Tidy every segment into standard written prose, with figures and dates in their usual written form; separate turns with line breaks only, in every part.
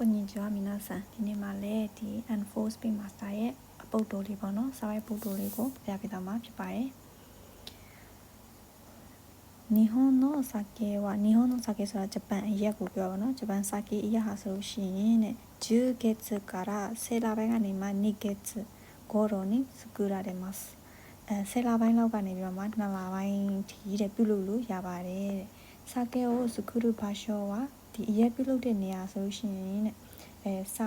こんにちは皆さん。ဒီနေ့မှလည်းဒီ N4 Speed Master ရဲ့အပုဒ်တိုလေးပေါ့နော်။စာရိုက်ပုဒ်တိုလေးကိုပြပြသွားမှာဖြစ်ပါတယ်။日本の酒は日本の酒ဆိုတာဂျပန်အရက်ကိုပြောပါနော်။ဂျပန်酒အရက်ဟာဆိုလို့ရှိရင်တဲ့10月から10လပိုင်းကနေမှ2月頃に作られます。10လပိုင်းလောက်ကနေပြီးတော့မှ2လပိုင်းထိတဲ့ပြုလုပ်လို့ရပါတယ်တဲ့။酒を作る場所はဒီအရက်ပြုလုပ်တဲ့နေရာဆိုလို့ရှိရင်တဲ့酒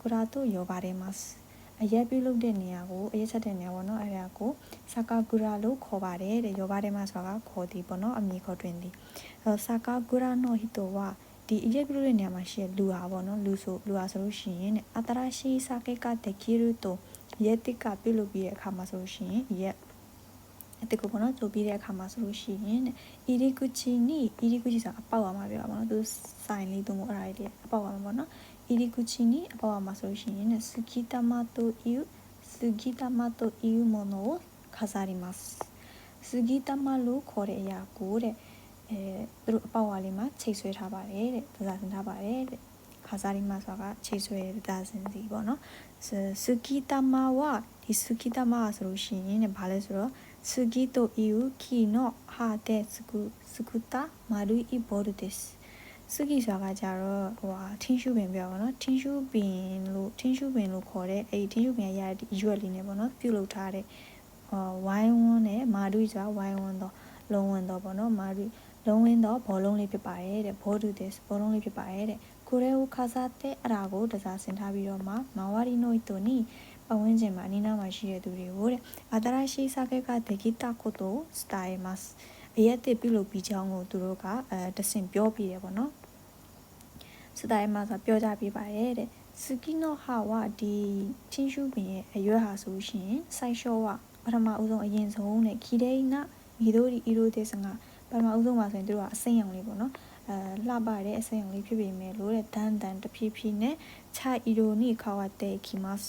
蔵と呼ばれます。အရက်ပြုလုပ်တဲ့နေရာကိုအရက်ချက်တဲ့နေရာပေါ့နော်အဲ့ဒါကို酒蔵လို့ခေါ်ပါတယ်တဲ့呼ばれますဆိုတာကခေါ်သည်ပေါ့နော်အမည်ခေါ်တွင်သည်酒蔵の人はဒီအရက်ပြုလုပ်တဲ့နေရာမှာရှိတဲ့လူဟာပေါ့နော်လူဟာဆိုလို့ရှိရင်新しい酒ができるとရက်တစ်ကပြုလုပ်ပြီးတဲ့အခါမှာဆိုလို့ရှိရင်ရက်အတစ်ကိုပေါ့နော်ကြိုပြီးတဲ့အခါမှာဆိုလို့ရှိရင်入り口ဆိုတာအပေါက်ရမှာပြောပါပေါ့နော်သူဆိုင်လေးသူ့မို့အဲ့ဒါလေးအပေါက်ရမှာပေါ့နော်入り口にအပေါက်ရမှာဆိုလို့ရှိရင်杉玉というものを飾ります杉玉လို့ခေါ်တဲ့အရာကိုတဲ့သူတို့အပေါက်ဝါလေးမှာချိတ်ဆွဲထားပါတယ်တဲ့ဒါသာဆင်ထားပါတယ်တဲ့飾りますဆိုတာကချိတ်ဆွဲဒါဆင်စီပေါ့နော်杉玉はဒီ杉玉ဆိုလို့ရှိရင်တဲ့ဘာလဲဆိုတော့杉という木の葉で作った丸いボールです。杉ဆိုတာကကြတော့ထင်းရှူပင်ပြောပါတော့ထင်းရှူပင်လို့ခေါ်တဲ့အဲ့ဒီထင်းရှူပင်ရတဲ့ရွက်လေးနဲ့ပေါ့နော်ပြုတ်လုပ်ထားတဲ့ဝိုင်းဝန်းနဲ့မာဒွိဆိုတာဝိုင်းဝန်းတော့လုံးဝန်းတော့ပေါ့နော်မာဒွိလုံးဝန်းတော့ဘောလုံးလေးဖြစ်ပါတယ်တဲ့ဘောဒူですဘောလုံးလေးဖြစ်ပါတယ်တဲ့ကိုရဲကိုခါစားတဲ့အရာကိုတစားဆင်ထားပြီးတော့မှမာဝရီနိုတိုနီပတ်ဝန်းကျင်မှာအနီးနားမှာရှိတဲ့သူတွေကိုတဲ့新しい酒ができたことを伝えますအရက်တစ်ပြုလုပ်ပြီးကြောင်းကိုသူတို့ကတဆင့်ပြောပြတယ်ပေါ့နော်စတိုင်မှာဆိုပြောကြပြပါတယ်တဲ့スギの葉はဒီချင်းရှူပင်ရဲ့အရွက်ဟာဆိုရှင်စိုက်လျှော့ဝပထမဦးဆုံးအရင်ဆုံးနဲ့ခီဒိနာမီဒိုဒီအီရိုဒေစငါပထမဦးဆုံးပါဆိုရင်သူတို့ကအစိမ့်ရောင်လေးပေါ့နော်လှပတဲ့အစိမ့်ရောင်လေးဖြစ်ပေမဲ့လို့တဲ့ဒန်တဖြည်းဖြည်းနဲ့ချာအီရိုနီခါဝတဲ့ခီမတ်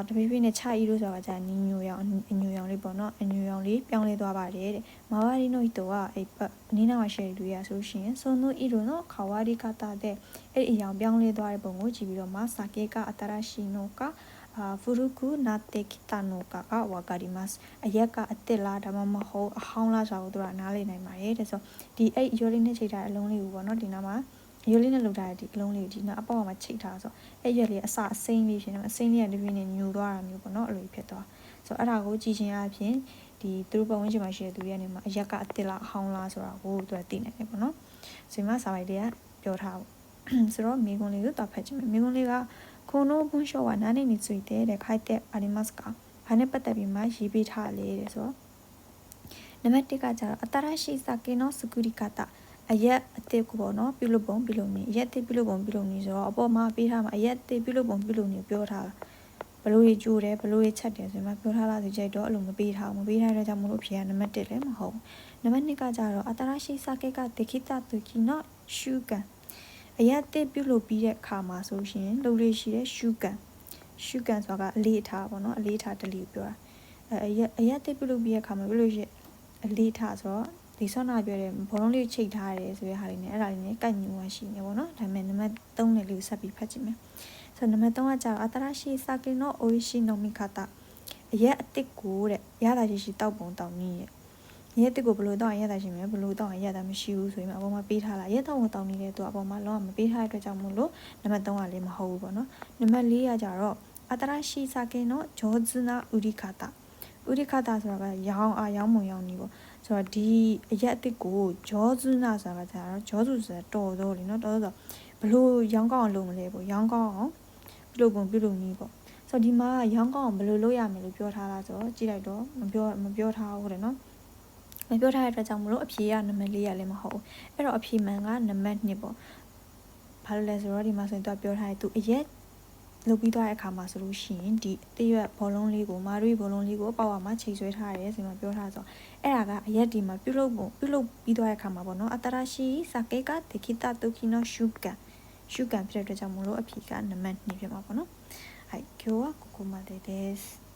တဖြည်းဖြည်းနဲ့ချာအီရိုဆိုတာကညညိုရောင်လေးပေါ့နော်အညိုရောင်လေးပြောင်းလဲသွားပါတယ်တဲ့မာဝရီနိုတိုကအဲ့အနီးနားမှာရှိတဲ့လူရဆိုရှင်ဆိုနိုအီရိုနော်ခါဝရီကတာတဲ့အဲ့အရောင်ပြောင်းလဲသွားတဲ့ပုံကိုကြည့်ပြီးတော့မှစာကေက新しいのか古くなってきたのかがわかりますအရက်ကအစ်စ်လားဒါမှမဟုတ်အဟောင်းလားဆိုတာကိုသူကနားလည်နိုင်ပါတယ်တဲ့ဆိုဒီအဲ့ရွက်လေးနဲ့ချိန်ထားတဲ့အလုံးလေးကိုပေါ့နော်ဒီနားမှာရွက်လေးနဲ့လုပ်ထားတဲ့ဒီအလုံးလေးကိုဒီနားအပေါက်မှာချိန်ထားဆိုအဲ့ရွက်လေးအစိမ်းလေးဖြစ်နေမှာအစိမ်းလေးကတပြင်းနဲ့ညူသွားတာမျိုးပေါ့နော်အဲ့လိုဖြစ်သွားဆိုအဲ့ဒါကိုကြည့်ချင်းအပြင်ဒီသူတို့ပတ်ဝန်းကျင်မှာရှိတဲ့သူတွေကနေမှာအရက်ကအစ်စ်လားအဟောင်းလားဆိုတာကိုသူကသိနိုင်တယ်ပေါ့နော်ဆိုမှစာပိုက်တွေကပြောထားဖို့ဆိုတော့မိကွန်းလေးကိုတော့ဖတ်ကြည့်မယ်မိကွန်းလေးကこの文章は何についてで書いてありますかဘာနဲ့ပတ်သက်ပြီးမှရေးပေးထားလဲတဲ့ဆိုတော့နံပါတ်1ကကျတော့新しい酒の作り方အရက်အသစ်ကိုပေါ့နော်ပြုလုပ်ပုံပြုလုပ်နည်းအရက်အသစ်ပြုလုပ်ပုံပြုလုပ်နည်းဆိုတော့အပေါ်မှာပေးထားမှာအရက်အသစ်ပြုလုပ်ပုံပြုလုပ်နည်းပြောထားတာဘလို့ရကျိုးတယ်ဘလို့ရချက်တယ်ဆိုမှပြောထားလားဆိုကြတော့အဲ့လိုမပေးထားတဲ့ကြောင့်မလို့ဖြေရနံပါတ်1လည်းမဟုတ်နံပါတ်2ကကျတော့新しい酒ができた時の習慣အရက်တစ်ပြုလုပ်ပြီးတဲ့အခါမှာဆိုရှင်လုပ်လို့ရှိတဲ့ရှုကန်ဆိုတာကအလေးထားပေါ့နော်အလေးထားတလီပြောတာအရက်တစ်ပြုလုပ်ပြီးတဲ့အခါမှာပြုလုပ်ရှိအလေးထားဆိုတော့ဒီဆောနာပြောတဲ့ဘောလုံးလေးချိတ်ထားတယ်ဆိုတဲ့ဟာလေးနဲ့အဲ့ဒါလေးနဲ့ကိုက်ညီမှရှိနေပေါ့နော်ဒါပေမဲ့နံပါတ်3နဲ့လေးကိုဆက်ပြီးဖတ်ကြည့်မယ်ဆိုတော့နံပါတ်3ကကြာ新しい酒の美味しい飲み方အရက်အတစ်ကိုတဲ့ရတာရှိတောက်ပုံတောက်နည်းရဲ့ရက်တစ်ကိုဘလို့တော့ရက်တာရှိမယ်ဘလို့တော့ရက်တာမရှိဘူးဆိုရင်အပေါ်မှာပေးထားလာရက်တော့တောင်းနေတဲ့သူအပေါ်မှာလောကမပေးထားတဲ့အတွက်ကြောင့်မို့လို့နံပါတ်3ကလည်းမဟုတ်ဘူးပေါ့နော်နံပါတ်4ကကြတော့新しい酒の上手な売り方ဆိုတာကရောင်းမုံရောင်းနည်းပေါ့ဆိုတော့ဒီအရက်အတစ်ကို上手なဆိုတာကကြတော့上手ဆိုတာတော်တော်လေနော်တော်တော်ဘလို့ရောင်းကောင်းအောင်လုပ်မလဲပေါ့ရောင်းကောင်းအောင်ပြုလုပ်နည်းပေါ့ဆိုတော့ဒီမှာရောင်းကောင်းအောင်ဘလို့လုပ်ရမယ်လို့ပြောထားတာဆိုတော့ကြည့်လိုက်တော့မပြောထားဘူးတဲ့နော်မပြောထားတဲ့အတွက်ကြောင့်မလို့အဖြေကနံပါတ်4ရလည်းမဟုတ်ဘူးအဲ့တော့အဖြေမှန်ကနံပါတ်2ပေါ့ဘာလို့လဲဆိုတော့ဒီမှာဆိုရင်သူပြောထားတယ်သူအရက်လုပ်ပြီးသွားတဲ့အခါမှာဆိုလို့ရှိရင်ဒီတရွက်ဘောလုံးလေးကိုမာရီဘောလုံးလေးကိုပေါက်အောင်မှချိန်ဆွဲထားရတယ်ဆိုမှပြောထားဆိုအဲ့ဒါကအရက်ဒီမှာပြုလုပ်ပြီးသွားတဲ့အခါမှာပေါ့နော်新しい酒ができた時の習慣ဖြစ်တဲ့အတွက်ကြောင့်မလို့အဖြေကနံပါတ်2ဖြစ်မှာပေါ့နော်はい今日はここまでです